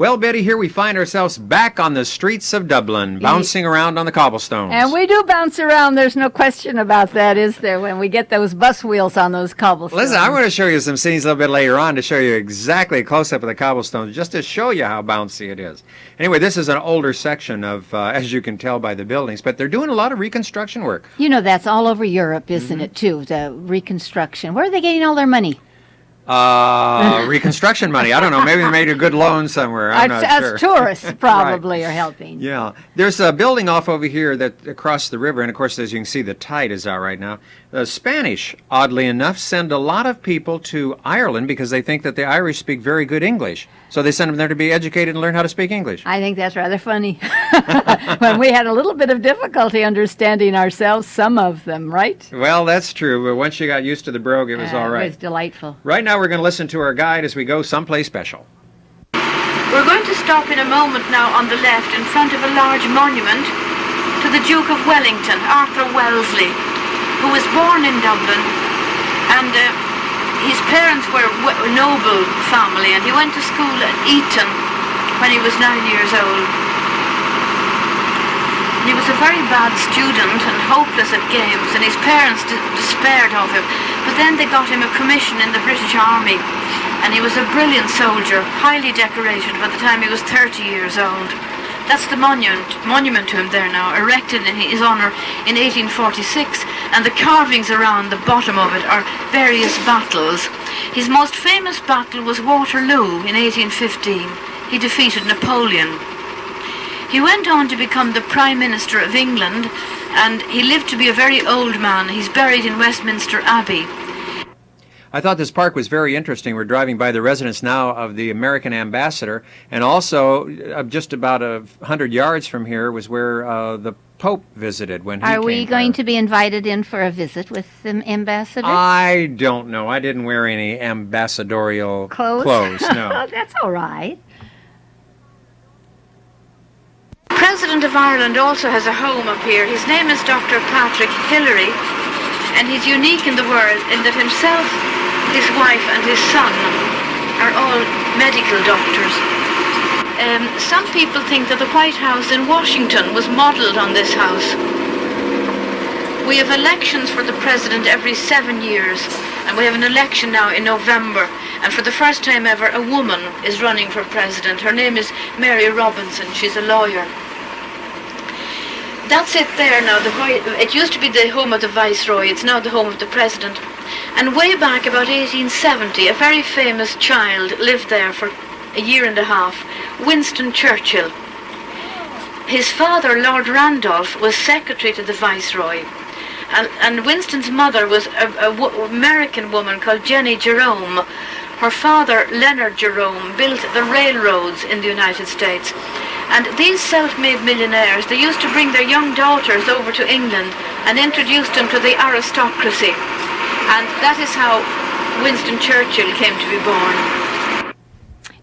Well, Betty, here we find ourselves back on the streets of Dublin, bouncing around on the cobblestones. And we do bounce around. There's no question about that, is there, when we get those bus wheels on those cobblestones? Listen, I'm going to show you some scenes a little bit later on to show you exactly a close-up of the cobblestones, just to show you how bouncy it is. Anyway, this is an older section of, as you can tell by the buildings, but they're doing a lot of reconstruction work. You know, that's all over Europe, isn't it, too, the reconstruction. Where are they getting all their money? Reconstruction money. I don't know. Maybe they made a good loan somewhere. I'm not sure. As tourists probably are helping. Yeah. There's a building off over here that across the river, and of course, as you can see, the tide is out right now. The Spanish, oddly enough, send a lot of people to Ireland because they think that the Irish speak very good English. So they send them there to be educated and learn how to speak English. I think that's rather funny. When we had a little bit of difficulty understanding ourselves, some of them, right? Well, that's true. But once you got used to the brogue, it was all right. It was delightful. Right now, we're going to listen to our guide as we go someplace special. We're going to stop in a moment now on the left in front of a large monument to the Duke of Wellington, Arthur Wellesley, who was born in Dublin, and his parents were a noble family, and he went to school at Eton when he was 9 years old. He was a very bad student and hopeless at games, and his parents despaired of him. But then they got him a commission in the British Army, and he was a brilliant soldier, highly decorated by the time he was 30 years old. That's the monument to him there now, erected in his honour in 1846, and the carvings around the bottom of it are various battles. His most famous battle was Waterloo in 1815. He defeated Napoleon. He went on to become the Prime Minister of England, and he lived to be a very old man. He's buried in Westminster Abbey. I thought this park was very interesting. We're driving by the residence now of the American ambassador, and also just about 100 yards from here was where the Pope visited when he came. Are we going to be invited in for a visit with the ambassador? I don't know. I didn't wear any ambassadorial clothes. No. That's all right. The President of Ireland also has a home up here. His name is Dr. Patrick Hillary, and he's unique in the world in that himself, his wife and his son are all medical doctors. Some people think that the White House in Washington was modelled on this house. We have elections for the president every 7 years, and we have an election now in November, and for the first time ever a woman is running for president. Her name is Mary Robinson. She's a lawyer. That's it there now. It used to be the home of the Viceroy. It's now the home of the President. And way back about 1870, a very famous child lived there for a year and a half, Winston Churchill. His father, Lord Randolph, was secretary to the Viceroy. And Winston's mother was an American woman called Jenny Jerome. Her father, Leonard Jerome, built the railroads in the United States. And these self-made millionaires, they used to bring their young daughters over to England and introduce them to the aristocracy. And that is how Winston Churchill came to be born.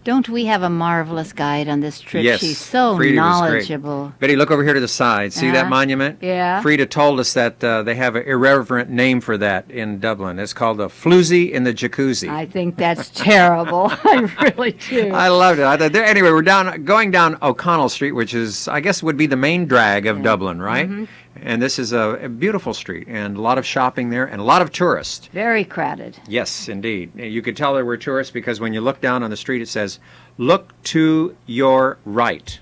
Don't we have a marvelous guide on this trip? Yes, She's so Frida knowledgeable. Betty, look over here to the side. See that monument? Yeah. Frida told us that they have an irreverent name for that in Dublin. It's called a floozy in the jacuzzi. I think that's terrible. I really do. I loved it. Anyway, we're going down O'Connell Street, which is, I guess, would be the main drag of Dublin, right? Mm-hmm. And this is a beautiful street, and a lot of shopping there, and a lot of tourists. Very crowded. Yes, indeed. You could tell there were tourists because when you look down on the street, it says, "Look to your right."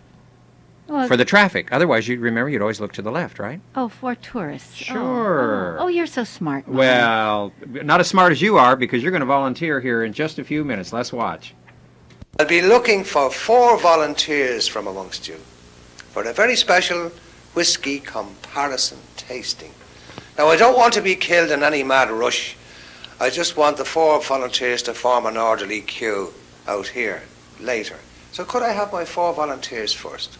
Well, for the traffic. Otherwise, you'd always look to the left, right? Oh, for tourists. Sure. Oh, you're so smart, Mom. Well, not as smart as you are, because you're going to volunteer here in just a few minutes. Let's watch. I'll be looking for 4 volunteers from amongst you for a very special whiskey comparison tasting. Now, I don't want to be killed in any mad rush. I just want the 4 volunteers to form an orderly queue out here later. So could I have my 4 volunteers first?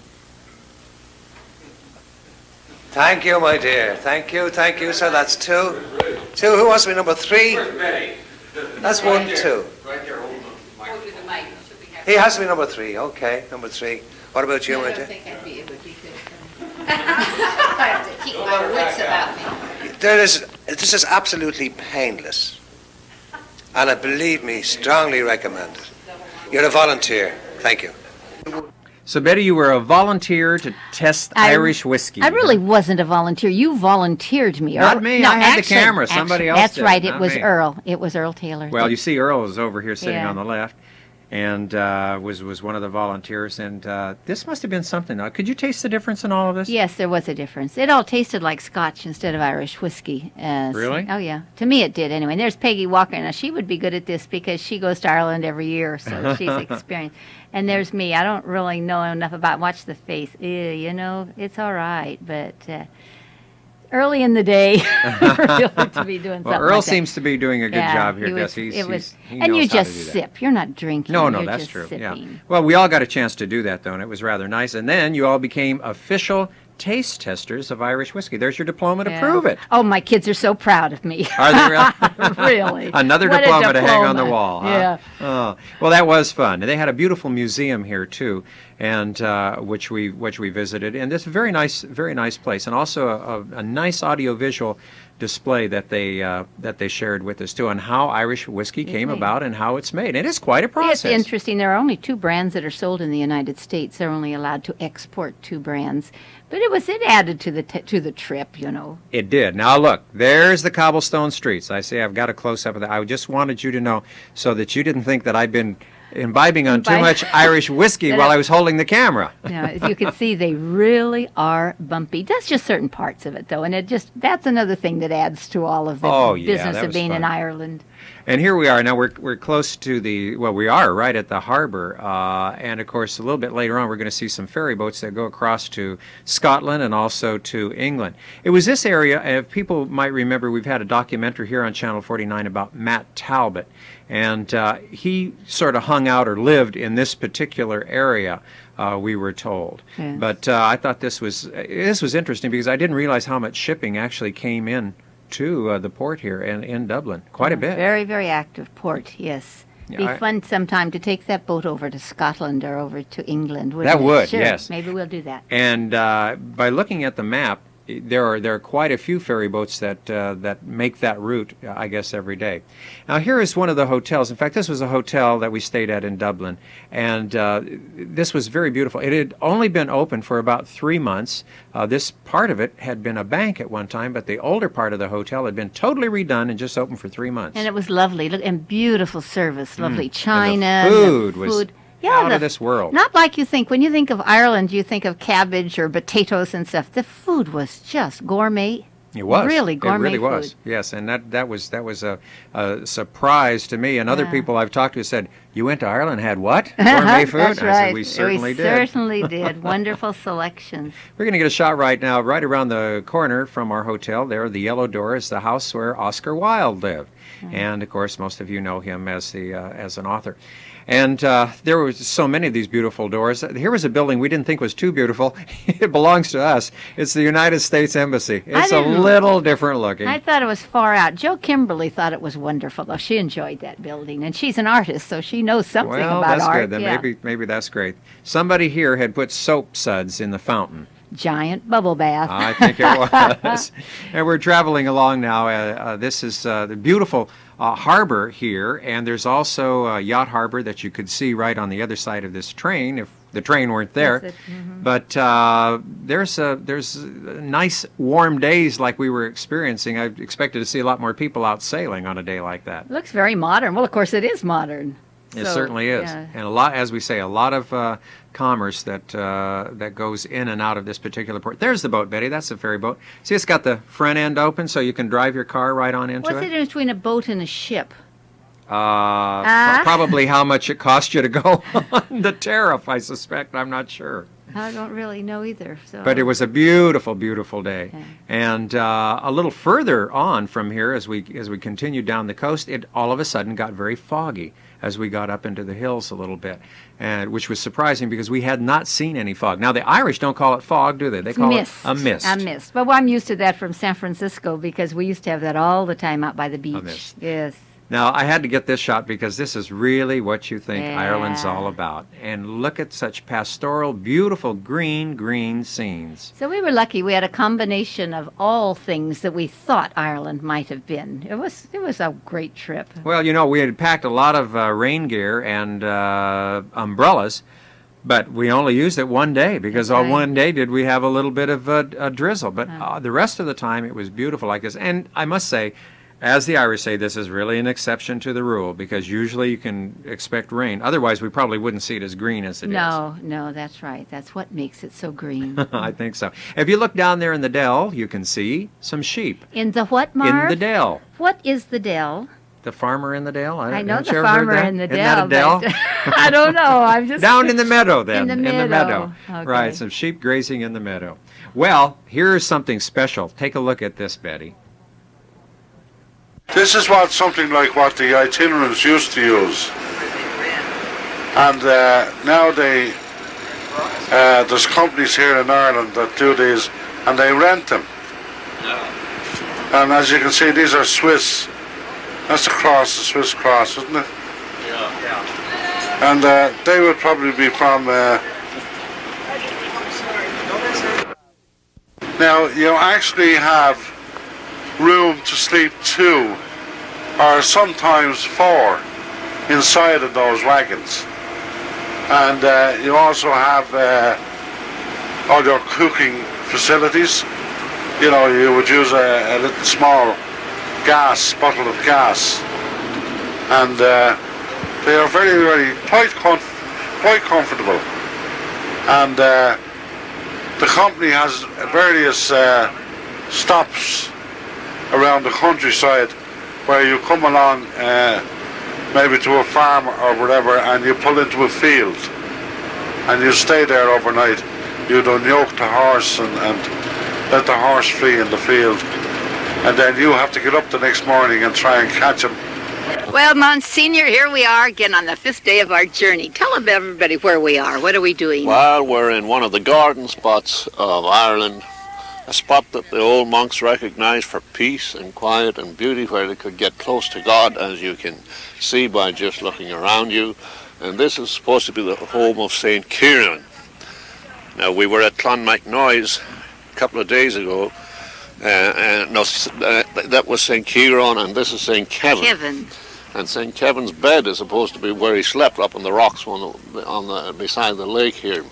Thank you, my dear. Thank you. So that's 2. 2. Who wants to be number 3? That's 1, 2. He has to be number 3. Okay, number 3. What about you, my dear? I think it would be good. I have to keep my wits about me. This is absolutely painless. And I believe me, strongly recommend it. You're a volunteer. Thank you. So, Betty, you were a volunteer to test Irish whiskey. I really wasn't a volunteer. You volunteered me. Not me. No, I had actually, the camera. Somebody else That's did, right. not It was me. Earl. It was Earl Taylor. Well, you see, Earl is over here sitting Yeah. on the left, and was one of the volunteers. And this must have been something. Now, could you taste the difference in all of this? Yes, there was a difference. It all tasted like Scotch instead of Irish whiskey. Really? Oh, yeah. To me, it did anyway. And there's Peggy Walker. Now, she would be good at this because she goes to Ireland every year, so she's experienced. And there's me. I don't really know enough about. Watch the face. Ew, you know, it's all right, but early in the day, really to be doing something. Well, Earl like that. seems to be doing a good Yeah, job here. he was- Gus. it was, He and knows you how to just do that. sip. You're not drinking. No, you're that's just true. Sipping. Yeah. Well, we all got a chance to do that, though, and it was rather nice. And then you all became official taste testers of Irish whiskey. There's your diploma to Yeah. prove it. Oh, my kids are so proud of me. Are they really? Really. Another What a diploma to hang on the diploma. wall. Huh? Yeah. Oh, well, that was fun. They had a beautiful museum here too, and which we visited. And this very nice place, and also a nice audiovisual display that they shared with us too, on how Irish whiskey came about and how it's made. And it's quite a process. It's interesting. There are only 2 brands that are sold in the United States. They're only allowed to export 2 brands. But it added to the trip, you know. It did. Now look, there's the cobblestone streets. I say I've got a close up of that. I just wanted you to know so that you didn't think that I've been imbibing on too much Irish whiskey while I was holding the camera. Now, as you can see, they really are bumpy. That's just certain parts of it, though, and that's another thing that adds to all of the business that of was being fun. in Ireland. And here we are now. We're close to we are right at the harbor, and of course a little bit later on we're going to see some ferry boats that go across to Scotland and also to England. It was this area. If people might remember, we've had a documentary here on Channel 49 about Matt Talbot, and he sort of hung out or lived in this particular area. We were told, Yes. but I thought this was interesting because I didn't realize how much shipping actually came in to the port here in Dublin. Quite a bit. Very, very active port, yes. Yeah, Be fun sometime to take that boat over to Scotland or over to England, wouldn't That it? would, Sure. yes. Maybe we'll do that. And by looking at the map, there are quite a few ferry boats that make that route, I guess, every day. Now here is one of the hotels. In fact, this was a hotel that we stayed at in Dublin, and this was very beautiful. It had only been open for about 3 months. This part of it had been a bank at one time, but the older part of the hotel had been totally redone and just open for 3 months. And it was lovely. Look, and beautiful service, lovely china. And the food was out the- of this world. Not like you think. When you think of Ireland, you think of cabbage or potatoes and stuff. The food was just gourmet. It was really gourmet It really was. food. Yes, and that was a surprise to me. And other Yeah. people I've talked to said, "You went to Ireland, and had what? Gourmet food?" That's I right. said, "We certainly did." Certainly did. Wonderful selections. We're going to get a shot right now, right around the corner from our hotel. There, the yellow door is the house where Oscar Wilde lived, and of course, most of you know him as an author. And there were so many of these beautiful doors. Here was a building we didn't think was too beautiful. It belongs to us. It's the United States Embassy. It's a didn't- little different looking. I thought it was far out. Joe Kimberly thought it was wonderful, though. She enjoyed that building, and she's an artist, so she knows something Well, about that's art. good. Then Yeah. maybe that's great. Somebody here had put soap suds in the fountain. Giant bubble bath. I think it was. And we're traveling along now. This is the beautiful harbor here, and there's also a yacht harbor that you could see right on the other side of this train if the train weren't there. Yes, But there's nice warm days like we were experiencing. I expected to see a lot more people out sailing on a day like that. Looks very modern. Well, of course, it is modern. It So, certainly is, yeah. and a lot, as we say, a lot of commerce that goes in and out of this particular port. There's the boat, Betty. That's the ferry boat. See, it's got the front end open, so you can drive your car right on into What's the it. difference between a boat and a ship? Probably how much it cost you to go on the tariff. I suspect. I'm not sure. I don't really know either. So. But it was a beautiful, beautiful day. Yeah. And a little further on from here, as we continued down the coast, it all of a sudden got very foggy as we got up into the hills a little bit, and which was surprising because we had not seen any fog. Now, the Irish don't call it fog, do they? They call mist. it a mist. A mist. But I'm used to that from San Francisco because we used to have that all the time out by the beach. mist. Yes. Now, I had to get this shot because this is really what you think Yeah. Ireland's all about. And look at such pastoral, beautiful, green scenes. So we were lucky. We had a combination of all things that we thought Ireland might have been. It was a great trip. Well, you know, we had packed a lot of rain gear and umbrellas, But we only used it one day because on one day did we have a little bit of a drizzle. But the rest of the time it was beautiful like this. And I must say, as the Irish say, this is really an exception to the rule because usually you can expect rain. Otherwise, we probably wouldn't see it as green as it is. No, that's right. That's what makes it so green. I think so. If you look down there in the dell, you can see some sheep. In the what, Marv? In the dell. What is the dell? The farmer in the dell? I know haven't the you ever heard farmer that? in the Isn't dell. that a dell? But I don't know. I'm just Down in the meadow, then. In the meadow. Okay. Right, some sheep grazing in the meadow. Well, here's something special. Take a look at this, Betty. This is something like what the itinerants used to use. And now there's companies here in Ireland that do these, and they rent them. And as you can see, these are Swiss. That's the cross, the Swiss cross, isn't it? Yeah. And they would probably be from... Now, you actually have room to sleep 2 or sometimes 4 inside of those wagons. And you also have all your cooking facilities. You know, you would use a little small bottle of gas. And they are very, very quite comfortable. And the company has various stops around the countryside where you come along maybe to a farm or whatever and you pull into a field and you stay there overnight. You don't yoke the horse and let the horse free in the field, and then you have to get up the next morning and try and catch him. Well, Monsignor, here we are again on the 5th day of our journey. Tell everybody where we are. What are we doing? Well, we're in one of the garden spots of Ireland, a spot that the old monks recognized for peace and quiet and beauty, where they could get close to God, as you can see by just looking around you. And this is supposed to be the home of St. Kieran. Now, we were at Clonmacnoise a couple of days ago, that was St. Kieran, and this is St. Kevin. And St. Kevin's bed is supposed to be where he slept, up on the rocks beside the lake here.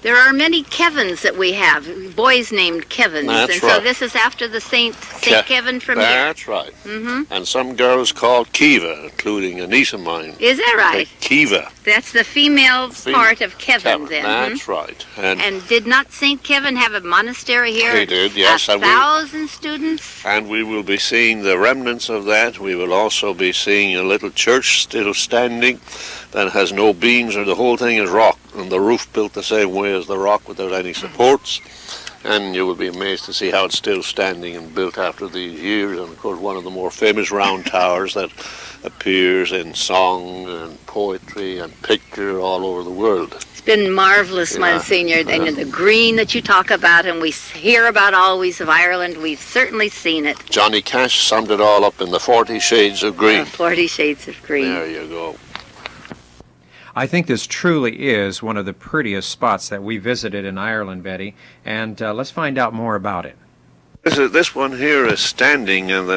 There are many Kevins that we have, boys named Kevins. That's and right. So this is after the St. Kevin from here. That's right. Mm-hmm. And some girls called Kiva, including a niece of mine. Is that right? Kiva. That's the female part of Kevin, then. That's right. And did not St. Kevin have a monastery here? He did, yes. 1,000 students? And we will be seeing the remnants of that. We will also be seeing a little church still standing that has no beams, or the whole thing is rock, and the roof built the same way as the rock without any supports. And you will be amazed to see how it's still standing and built after these years. And of course, one of the more famous round towers that appears in song and poetry and picture all over the world. It's been marvelous, Monsignor, and the green that you talk about and we hear about always of Ireland, we've certainly seen it. Johnny Cash summed it all up in the 40 Shades of Green. 40 Shades of Green. There you go. I think this truly is one of the prettiest spots that we visited in Ireland, Betty, and let's find out more about it. This one here is standing in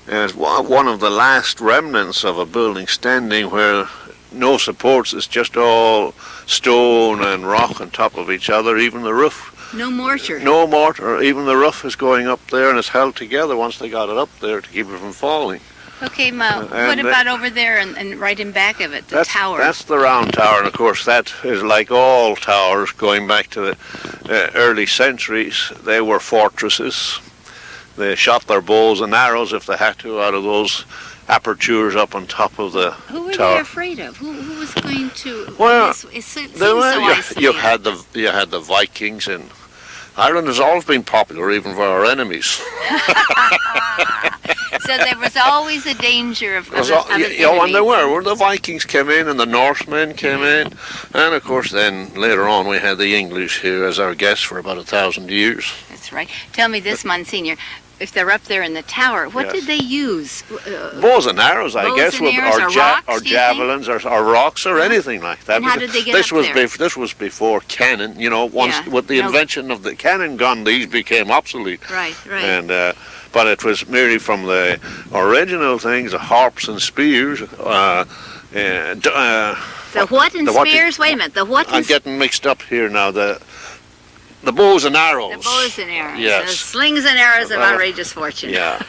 as one of the last remnants of a building standing where no supports, it's just all stone and rock on top of each other, even the roof. No mortar. No mortar, even the roof is going up there and it's held together once they got it up there to keep it from falling. Okay, Ma, what about over there and right in back of it, the tower? That's the round tower, and of course that is like all towers going back to the early centuries. They were fortresses. They shot their bows and arrows, if they had to, out of those apertures up on top of the tower. Who were they afraid of? Who was going to... Well, you had the Vikings, and Ireland has always been popular, even for our enemies. So there was always a danger of and there were. The Vikings came in and the Northmen came in. And of course then later on we had the English here as our guests for about 1,000 years. That's right. Tell me this, Monsignor. If they're up there in the tower, what did they use? Bows and arrows, I guess, or javelins, or rocks, or anything like that. And how did they get up there? This was before cannon. You know, with the invention of the cannon gun, these became obsolete. Right. And but it was merely from the original things, the harps and spears, The what and The what- spears? Wait a minute. The what I'm and getting mixed up here now. The bows and arrows. the bows and arrows. Yes. The slings and arrows of Well, outrageous fortune. Yeah.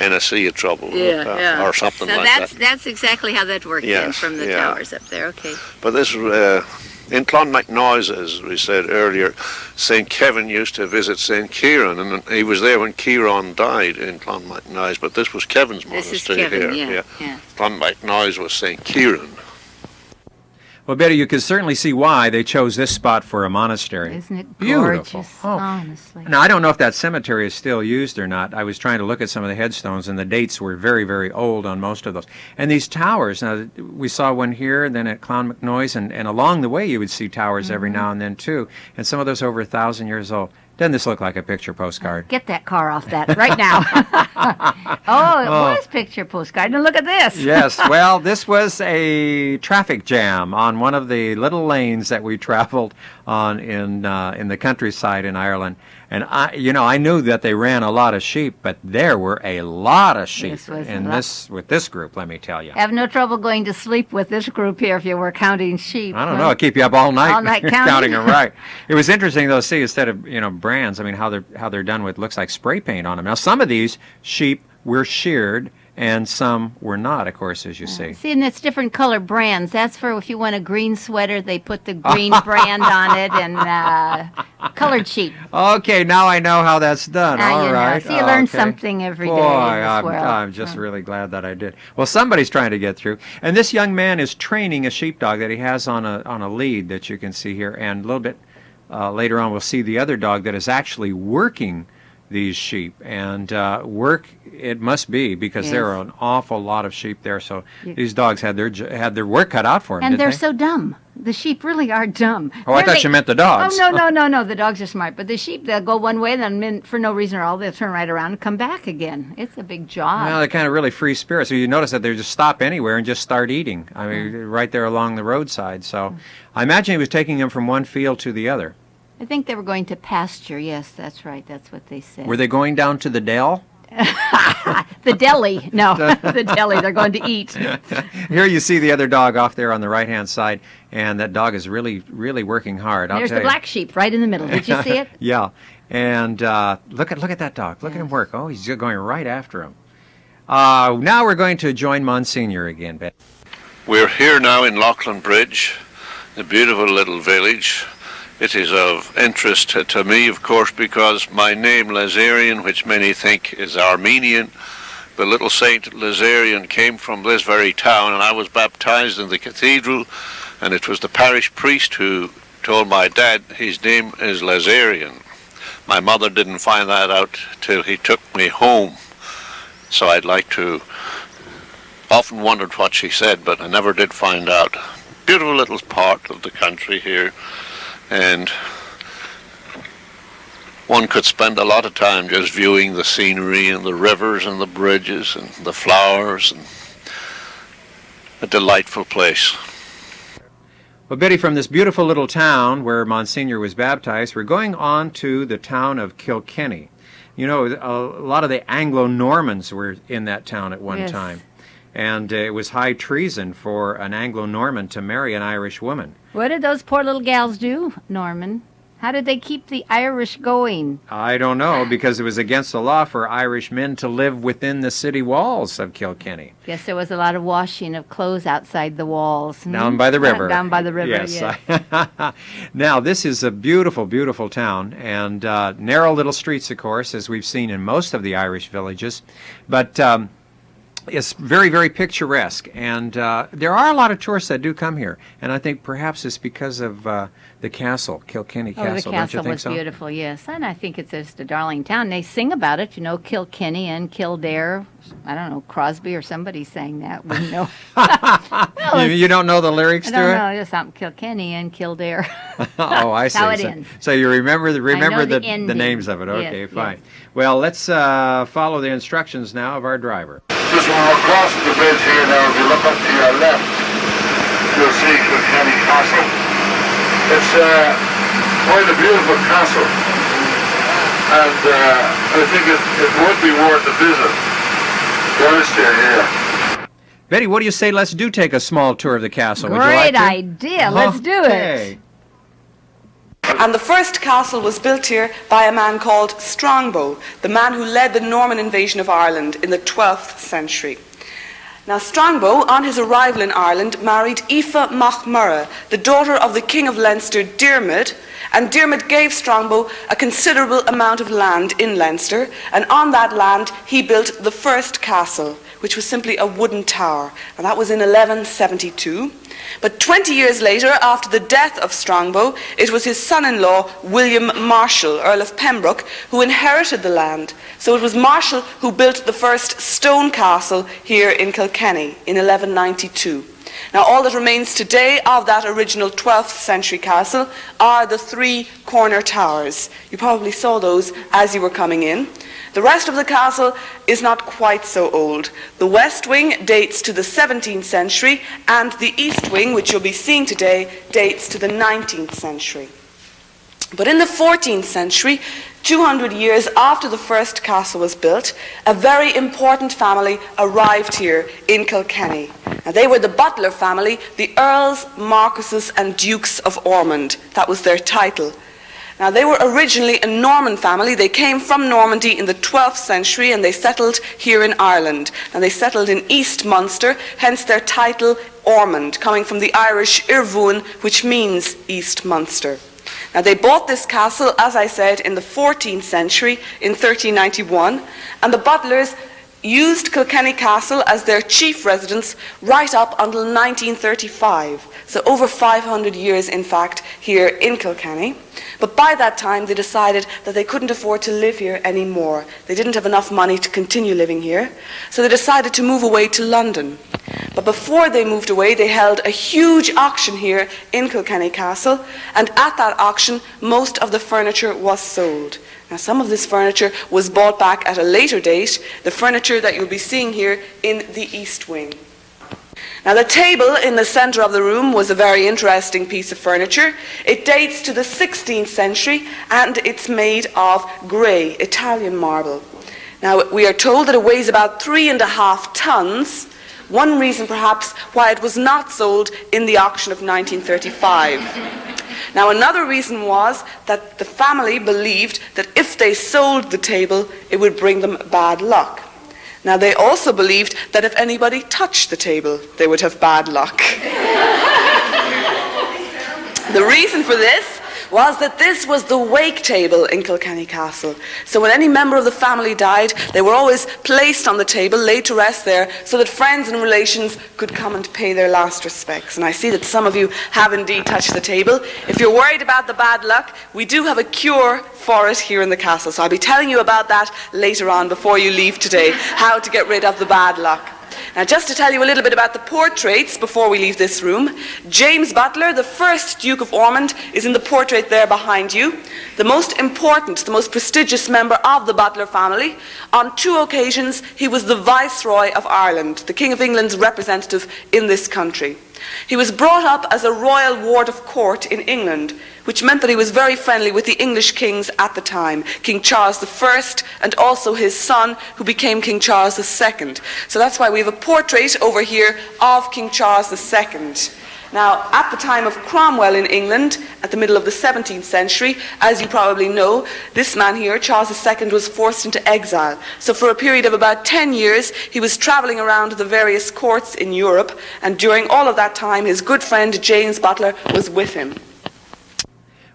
In a sea of trouble. Yeah. Or something So like that's that. that's exactly how that worked in Yes, from the yeah. towers up there. Okay. But this, in Clonmacnoise, as we said earlier, St. Kevin used to visit St. Kieran, and he was there when Kieran died in Clonmacnoise, but this was Kevin's This is monastery Kevin. here. Yeah. Clonmacnoise was St. Kieran. Well, Betty, you can certainly see why they chose this spot for a monastery. Isn't it Beautiful. gorgeous? Oh. Honestly. Now, I don't know if that cemetery is still used or not. I was trying to look at some of the headstones, and the dates were very, very old on most of those. And these towers, now, we saw one here, then at Clonmacnoise, and along the way you would see towers every now and then, too. And some of those over 1,000 years old. Doesn't this look like a picture postcard? Get that car off that right now. Oh, it was picture postcard. And look at this. Yes, well, this was a traffic jam on one of the little lanes that we traveled on in the countryside in Ireland. And I knew that they ran a lot of sheep, but there were a lot of sheep This was in a lot. with this group, let me tell you. Have no trouble going to sleep with this group here if you were counting sheep. I don't know, I'll keep you up all night, All night counting? counting them right. It was interesting though to see instead of brands, I mean how they're done with looks like spray paint on them. Now some of these sheep were sheared and some were not, of course, as you see. See, and it's different color brands. That's for if you want a green sweater, they put the green brand on it, and colored sheep. Okay, now I know how that's done. All you right. know. So you learn Okay. something every day Boy, in this world. I'm just really glad that I did. Well, somebody's trying to get through. And this young man is training a sheepdog that he has on a lead that you can see here. And a little bit later on, we'll see the other dog that is actually working these sheep. And work it must be because Yes. there are an awful lot of sheep there. So these dogs had their work cut out for them, And didn't they're they? so dumb. The sheep really are dumb. Oh, I thought you meant the dogs. Oh, no. The dogs are smart. But the sheep, they'll go one way, then for no reason at all, they'll turn right around and come back again. It's a big job. Well, they're kind of really free spirits. So you notice that they just stop anywhere and just start eating. I mean, right there along the roadside. So I imagine he was taking them from one field to the other. I think they were going to pasture. Yes, that's right. That's what they said. Were they going down to the dell? The deli. No, the deli. They're going to eat. Here you see the other dog off there on the right-hand side, and that dog is really, really working hard. There's the black sheep right in the middle. Did you see it? Yeah, and look at that dog. Look at him work. Oh, he's going right after him. Now we're going to join Monsignor again, Beth. We're here now in Loughlin Bridge, a beautiful little village. It is of interest to me, of course, because my name, Lazarian, which many think is Armenian, the little Saint Lazarian came from this very town, and I was baptized in the cathedral, and it was the parish priest who told my dad his name is Lazarian. My mother didn't find that out till he took me home, so I'd like to, often wondered what she said, but I never did find out. Beautiful little part of the country here. And one could spend a lot of time just viewing the scenery and the rivers and the bridges and the flowers, and a delightful place. Well, Betty, from this beautiful little town where Monsignor was baptized, we're going on to the town of Kilkenny. You know, a lot of the Anglo-Normans were in that town at one Yes. time. And it was high treason for an Anglo-Norman to marry an Irish woman. What did those poor little gals do, Norman? How did they keep the Irish going? I don't know, because it was against the law for Irish men to live within the city walls of Kilkenny. Guess there was a lot of washing of clothes outside the walls. Down by the river. Down by the river, yes. yes. Now, this is a beautiful, beautiful town, and narrow little streets, of course, as we've seen in most of the Irish villages. But it's very, very picturesque, and there are a lot of tourists that do come here, and I think perhaps it's because of the castle, Kilkenny Castle. Oh, the Don't you castle think was so? beautiful, yes. And I think it's just a darling town. They sing about it, Kilkenny and Kildare. I don't know, Crosby or somebody sang that. We know. You don't know the lyrics I to don't it? know, just something Kilkenny and Kildare. Oh, I see. How it so, ends. so you remember the the ending. names of it. Yes, Okay, yes. fine. Well, let's follow the instructions now of our driver. Just when we're crossing the bridge here now, if you look up to your left, you'll see Kilkenny Castle. It's quite a beautiful castle, and I think it would be worth a visit whilst you're here. Betty, what do you say? Let's take a small tour of the castle. Would you like Great to? idea. Let's do it. Okay. And the first castle was built here by a man called Strongbow, the man who led the Norman invasion of Ireland in the 12th century. Now, Strongbow, on his arrival in Ireland, married Aoife Mac the daughter of the King of Leinster, Diarmid, and Diarmid gave Strongbow a considerable amount of land in Leinster, and on that land he built the first castle, which was simply a wooden tower, and that was in 1172. But 20 years later, after the death of Strongbow, it was his son-in-law, William Marshall, Earl of Pembroke, who inherited the land. So it was Marshall who built the first stone castle here in Kilkenny in 1192. Now, all that remains today of that original 12th century castle are the 3 corner towers. You probably saw those as you were coming in. The rest of the castle is not quite so old. The west wing dates to the 17th century, and the east wing, which you'll be seeing today, dates to the 19th century. But in the 14th century, 200 years after the first castle was built, a very important family arrived here in Kilkenny. Now, they were the Butler family, the Earls, Marquises and Dukes of Ormond. That was their title. Now, they were originally a Norman family. They came from Normandy in the 12th century and they settled here in Ireland. And they settled in East Munster, hence their title Ormond, coming from the Irish Irvuin, which means East Munster. Now, they bought this castle, as I said, in the 14th century, in 1391, and the Butlers used Kilkenny Castle as their chief residence right up until 1935. So over 500 years, in fact, here in Kilkenny. But by that time, they decided that they couldn't afford to live here anymore. They didn't have enough money to continue living here. So they decided to move away to London. But before they moved away, they held a huge auction here in Kilkenny Castle. And at that auction, most of the furniture was sold. Now, some of this furniture was bought back at a later date, the furniture that you'll be seeing here in the East Wing. Now, the table in the centre of the room was a very interesting piece of furniture. It dates to the 16th century and it's made of grey Italian marble. Now, we are told that it weighs about 3.5 tons. One reason, perhaps, why it was not sold in the auction of 1935. Now, another reason was that the family believed that if they sold the table, it would bring them bad luck. Now, they also believed that if anybody touched the table, they would have bad luck. The reason for this was that this was the wake table in Kilkenny Castle. So when any member of the family died, they were always placed on the table, laid to rest there, so that friends and relations could come and pay their last respects. And I see that some of you have indeed touched the table. If you're worried about the bad luck, we do have a cure for it here in the castle. So I'll be telling you about that later on before you leave today, how to get rid of the bad luck. Now, just to tell you a little bit about the portraits before we leave this room, James Butler, the first Duke of Ormond, is in the portrait there behind you. The most important, the most prestigious member of the Butler family. On 2 occasions, he was the Viceroy of Ireland, the King of England's representative in this country. He was brought up as a royal ward of court in England, which meant that he was very friendly with the English kings at the time, King Charles I and also his son, who became King Charles II. So that's why we have a portrait over here of King Charles II. Now, at the time of Cromwell in England, at the middle of the 17th century, as you probably know, this man here, Charles II, was forced into exile. So for a period of about 10 years, he was travelling around the various courts in Europe, and during all of that time, his good friend James Butler was with him.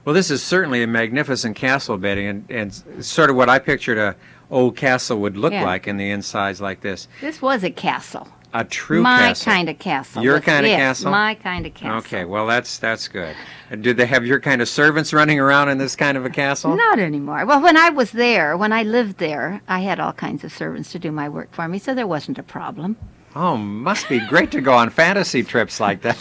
Well, this is certainly a magnificent castle, Betty, and sort of what I pictured a old castle would look like in the insides like this. This was a castle. A true my castle. My kind of castle. Your kind of castle? My kind of castle. Okay, well, that's good. Did they have your kind of servants running around in this kind of a castle? Not anymore. Well, when I was there, when I lived there, I had all kinds of servants to do my work for me, so there wasn't a problem. Oh, must be great to go on fantasy trips like that.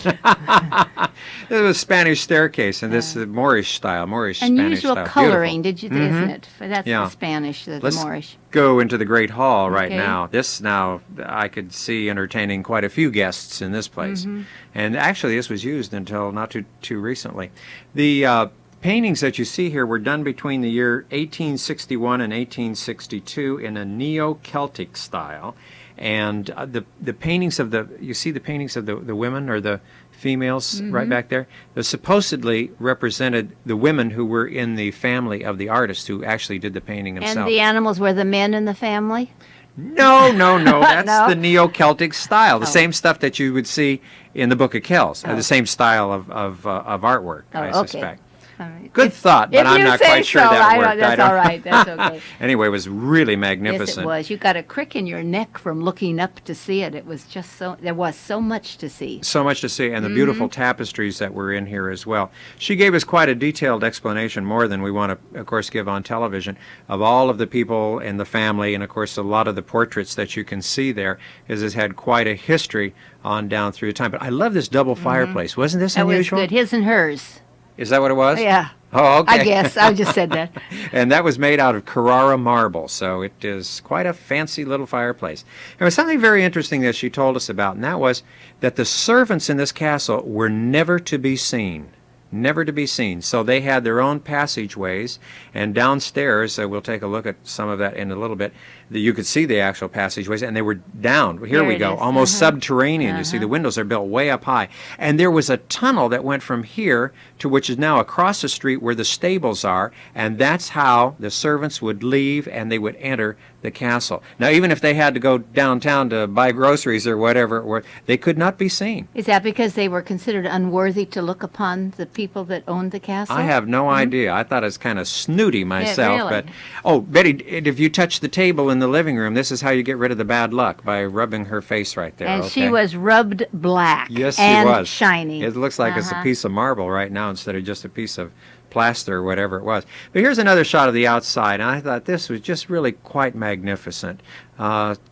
This was a Spanish staircase, and this is Moorish style, Spanish style. Unusual coloring, Beautiful. isn't it? That's the Spanish, the Let's Moorish. Go into the Great Hall right Okay. now. This now, I could see entertaining quite a few guests in this place. And actually, this was used until not too recently. The paintings that you see here were done between the year 1861 and 1862 in a neo-Celtic style. And the paintings of you see the paintings of the women or the females right back there? They supposedly represented the women who were in the family of the artist who actually did the painting himself. And the animals were the men in the family? No. That's No? the neo-Celtic style, the same stuff that you would see in the Book of Kells, the same style of artwork, I suspect. All right. Good thought, but I'm not quite sure that worked. That's all right. That's okay. Anyway, it was really magnificent. Yes, it was. You got a crick in your neck from looking up to see it. It was just there was so much to see. So much to see, and the beautiful tapestries that were in here as well. She gave us quite a detailed explanation, more than we want to, of course, give on television, of all of the people in the family, and of course a lot of the portraits that you can see there, as has had quite a history on down through time. But I love this double fireplace. Wasn't this unusual? That was good. His and hers. Is that what it was? Yeah. Oh, okay. I guess. I just said that. And that was made out of Carrara marble, so it is quite a fancy little fireplace. There was something very interesting that she told us about, and that was that the servants in this castle were never to be seen. Never to be seen. So they had their own passageways, and downstairs, we'll take a look at some of that in a little bit, you could see the actual passageways, and they were down. Here we go, almost subterranean. You see the windows are built way up high. And there was a tunnel that went from here to which is now across the street where the stables are, and that's how the servants would leave and they would enter the castle. Now, even if they had to go downtown to buy groceries or whatever it were, they could not be seen. Is that because they were considered unworthy to look upon the people that owned the castle? I have no idea. I thought it was kind of snooty myself. Really? But oh, Betty, if you touch the table in the living room, this is how you get rid of the bad luck, by rubbing her face right there. And she was rubbed black. Yes, she and was. shiny. It looks like it's a piece of marble right now instead of just a piece of plaster or whatever it was. But here's another shot of the outside, and I thought this was just really quite magnificent.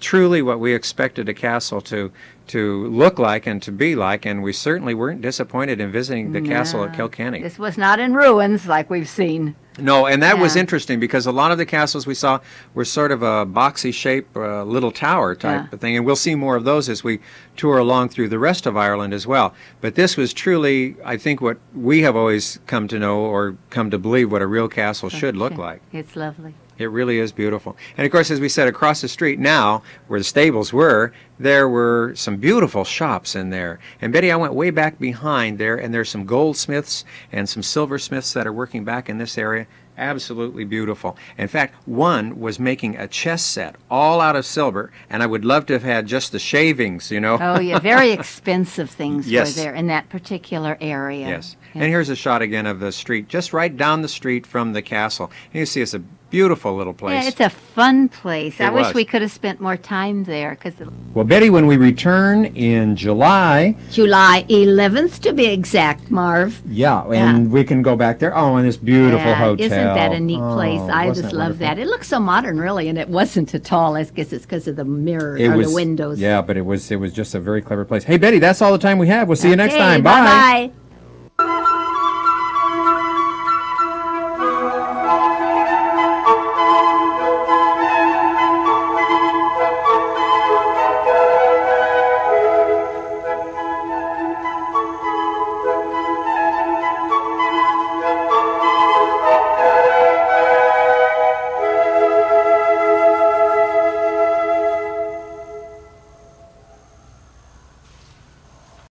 Truly what we expected a castle to look like and to be like, and we certainly weren't disappointed in visiting the castle at Kilkenny. This was not in ruins like we've seen. No, and that was interesting because a lot of the castles we saw were sort of a boxy shape, little tower type of thing, and we'll see more of those as we tour along through the rest of Ireland as well. But this was truly, I think, what we have always come to know or come to believe what a real castle should look like. It's lovely. It really is beautiful. And of course, as we said, across the street now, where the stables were, there were some beautiful shops in there. And Betty, I went way back behind there, and there's some goldsmiths and some silversmiths that are working back in this area. Absolutely beautiful. In fact, one was making a chess set all out of silver, and I would love to have had just the shavings, you know. Oh, yeah, very expensive things Yes. were there in that particular area. Yes. And here's a shot again of the street, just right down the street from the castle. And you see it's a beautiful little place. Yeah, it's a fun place. I wish was. we could have spent more time there. Well, Betty, when we return in July... July 11th, to be exact, Marv. Yeah, and we can go back there. Oh, and this beautiful hotel. Isn't that a neat place? I wasn't just it love wonderful? that. It looks so modern, really, and it wasn't at all. I guess it's because of the mirror or the windows. Yeah, but it was just a very clever place. Hey, Betty, that's all the time we have. We'll see you next Okay, time. bye-bye.